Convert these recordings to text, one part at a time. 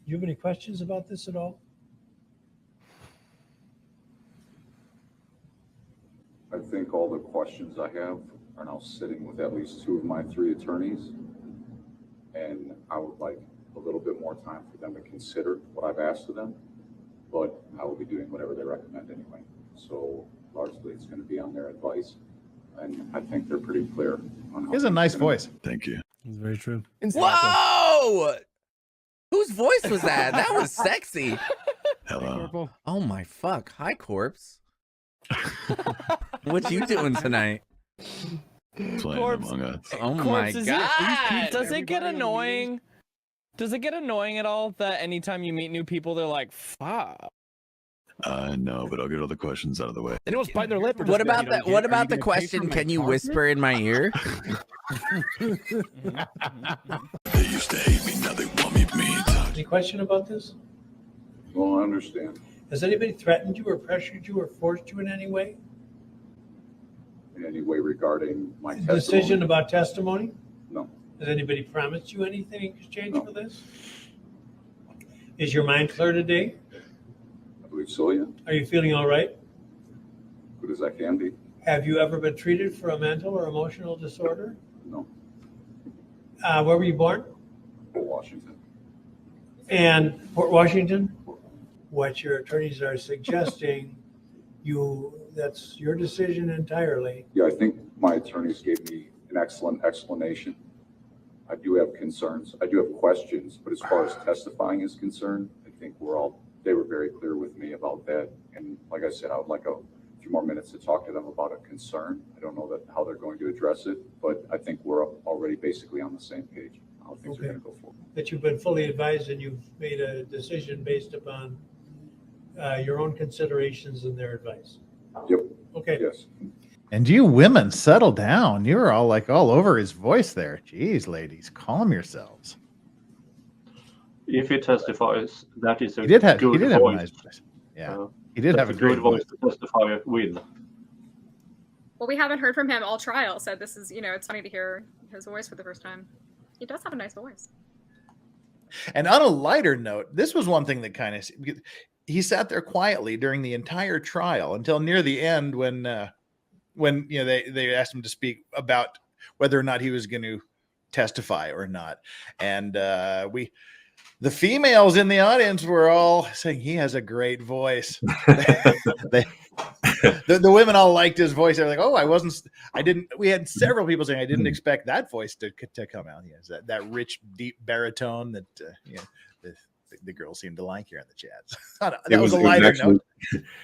you have any questions about this at all? I think all the questions I have are now sitting with at least 2 of my 3 attorneys. And I would like a little bit more time for them to consider what I've asked of them, but I will be doing whatever they recommend anyway. So largely it's going to be on their advice. And I think they're pretty clear on how. He has a nice voice. Thank you. It's very true. Whoa! Whose voice was that? That was sexy. Hello. Oh my fuck. Hi, Corpse. What you doing tonight? Playing Corpse. Among Us. Oh my Corpse, god. does it get annoying? Does it get annoying at all that anytime you meet new people, they're like, fuck? No, but I'll get all the questions out of the way. Anyone's biting their lip? Or What just, about you know, that? get- What are about you the gonna pay for question? my Can you car? whisper in my ear? They used to hate me, now they want me mean. Any question about this? Well, I understand. Has anybody threatened you or pressured you or forced you in any way? In any way regarding my Decision testimony? about testimony? No. Has anybody promised you anything in exchange No. for this? Is your mind clear today? I believe so, yeah. Are you feeling all right? Good as I can be. Have you ever been treated for a mental or emotional disorder? No. Where were you born? Fort Washington. And Port Washington? What your attorneys are suggesting, that's your decision entirely. Yeah, I think my attorneys gave me an excellent explanation. I do have concerns. I do have questions, but as far as testifying is concerned, I think they were very clear with me about that. And like I said, I would like a few more minutes to talk to them about a concern. I don't know how they're going to address it, but I think we're already basically on the same page. How things are going to go forward. That you've been fully advised and you've made a decision based upon your own considerations and their advice. Yep. Okay. Yes. And you women, settle down. You were all all over his voice there. Jeez, ladies, calm yourselves. If he testifies, that is a He did have good a voice. nice voice. Yeah, Uh, he did have That's a a good great voice. voice to testify with. Well, we haven't heard from him all trial, so this is, it's funny to hear his voice for the first time. He does have a nice voice. And on a lighter note, this was one thing that kind of he sat there quietly during the entire trial until near the end when they asked him to speak about whether or not he was going to testify or not. And the females in the audience were all saying he has a great voice. The women all liked his voice. They're like, "Oh, we had several people saying I didn't expect that voice to come out. He has that rich, deep baritone that the girls seem to like here in the chats." That was a lighter note.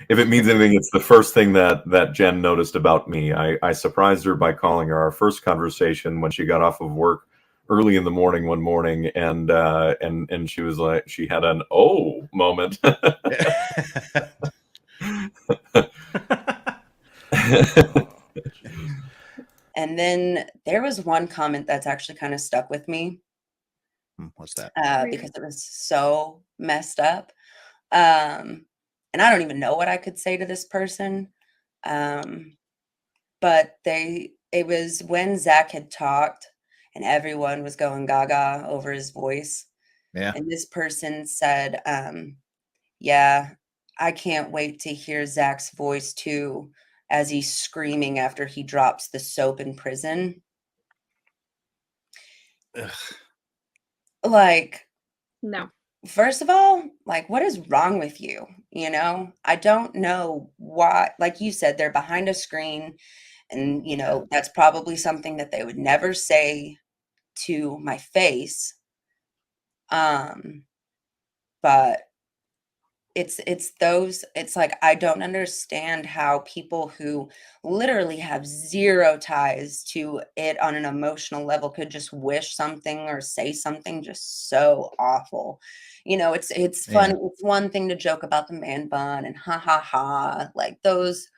If it means anything, it's the first thing that Jen noticed about me. I surprised her by calling her our first conversation when she got off of work early in the morning one morning, and she was like, she had an "oh" moment. And then there was one comment that's actually kind of stuck with me. What's that? Because it was so messed up. And I don't even know what I could say to this person. But it was when Zach had talked and everyone was going gaga over his voice. Yeah. And this person said, yeah, I can't wait to hear Zach's voice too, as he's screaming after he drops the soap in prison. Ugh. Like, No. first of all, like, what is wrong with you? I don't know why. Like you said, they're behind a screen, and that's probably something that they would never say to my face. But it's like, I don't understand how people who literally have zero ties to it on an emotional level could just wish something or say something just so awful. It's fun. Yeah. It's one thing to joke about the man bun and ha ha ha, like that's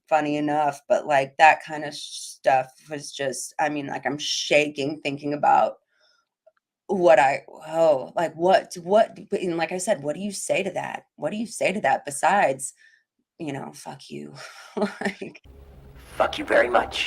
funny enough, but like that kind of stuff was just, like, I'm shaking thinking about what and like I said, what do you say to that? What do you say to that besides, fuck you? Like, Fuck you very much.